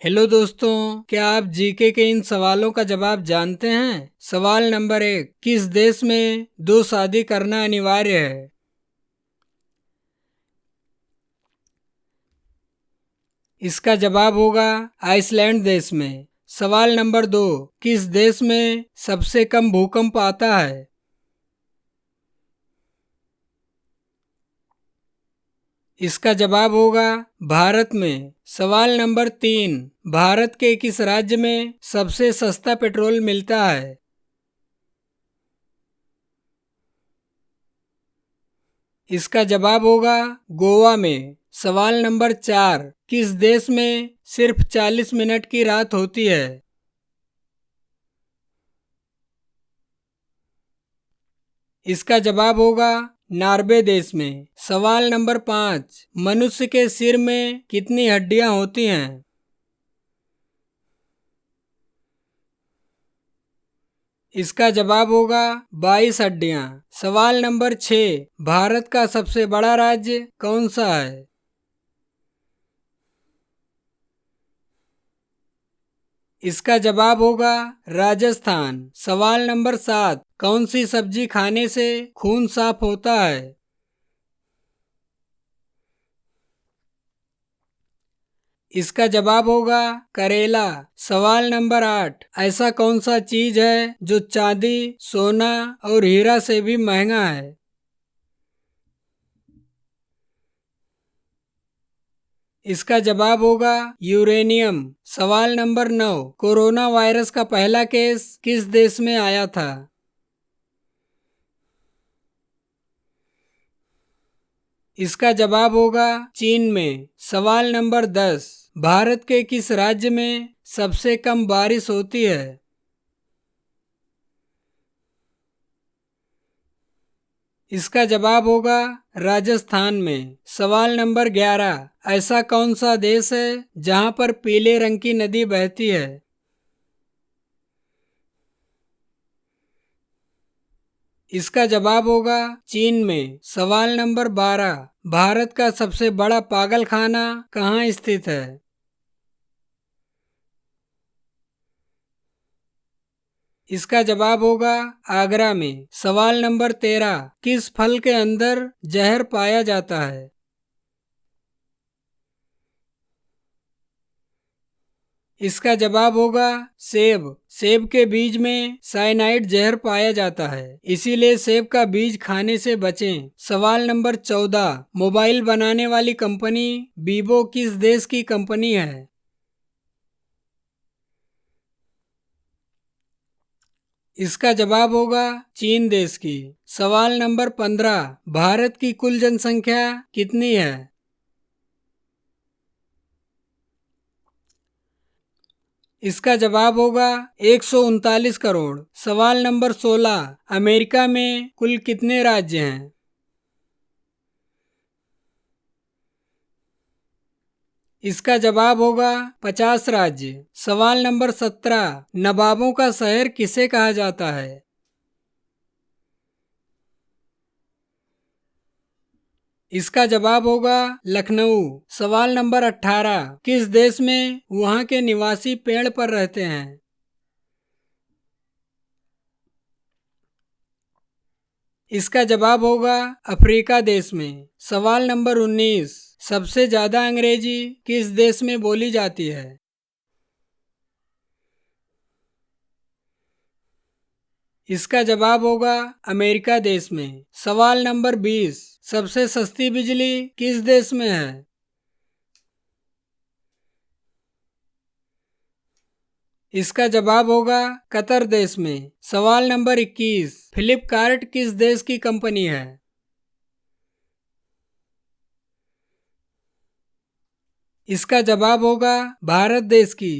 Hello दोस्तों, क्या आप जीके के इन सवालों का जवाब जानते हैं? सवाल नंबर 1, किस देश में दो शादी करना अनिवार्य है? इसका जवाब होगा आइसलैंड देश में। सवाल नंबर 2, किस देश में सबसे कम भूकंप आता है? इसका जवाब होगा भारत में। सवाल नंबर 3, भारत के किस राज्य में सबसे सस्ता पेट्रोल मिलता है? इसका जवाब होगा गोवा में। सवाल नंबर 4, किस देश में सिर्फ 40 मिनट की रात होती है? इसका जवाब होगा नॉर्वे देश में। सवाल नंबर 5, मनुष्य के सिर में कितनी हड्डियां होती हैं? इसका जवाब होगा 22 हड्डियां। सवाल नंबर 6, भारत का सबसे बड़ा राज्य कौन सा है? इसका जवाब होगा राजस्थान। सवाल नंबर 7, कौन सी सब्जी खाने से खून साफ होता है? इसका जवाब होगा करेला। सवाल नंबर 8, ऐसा कौन सा चीज है जो चांदी, सोना और हीरा से भी महंगा है? इसका जवाब होगा यूरेनियम। सवाल नंबर 9, कोरोना वायरस का पहला केस किस देश में आया था? इसका जवाब होगा चीन में। सवाल नंबर 10, भारत के किस राज्य में सबसे कम बारिश होती है? इसका जवाब होगा राजस्थान में। सवाल नंबर 11, ऐसा कौन सा देश है जहां पर पीले रंग की नदी बहती है? इसका जवाब होगा चीन में। सवाल नंबर 12, भारत का सबसे बड़ा पागल खाना कहाँ स्थित है? इसका जवाब होगा आगरा में। सवाल नंबर 13, किस फल के अंदर जहर पाया जाता है? इसका जवाब होगा सेब। सेब के बीज में साइनाइड जहर पाया जाता है, इसीलिए सेब का बीज खाने से बचें। सवाल नंबर 14, मोबाइल बनाने वाली कंपनी वीवो किस देश की कंपनी है? इसका जवाब होगा चीन देश की। सवाल नंबर 15, भारत की कुल जनसंख्या कितनी है? इसका जवाब होगा 139 करोड़। सवाल नंबर 16, अमेरिका में कुल कितने राज्य हैं? इसका जवाब होगा 50 राज्य। सवाल नंबर 17, नवाबों का शहर किसे कहा जाता है? इसका जवाब होगा लखनऊ। सवाल नंबर 18, किस देश में वहां के निवासी पेड़ पर रहते हैं? इसका जवाब होगा अफ्रीका देश में। सवाल नंबर 19, सबसे ज्यादा अंग्रेजी किस देश में बोली जाती है? इसका जवाब होगा अमेरिका देश में। सवाल नंबर 20, सबसे सस्ती बिजली किस देश में है? इसका जवाब होगा कतर देश में। सवाल नंबर 21, फ्लिपकार्ट किस देश की कंपनी है? इसका जवाब होगा भारत देश की।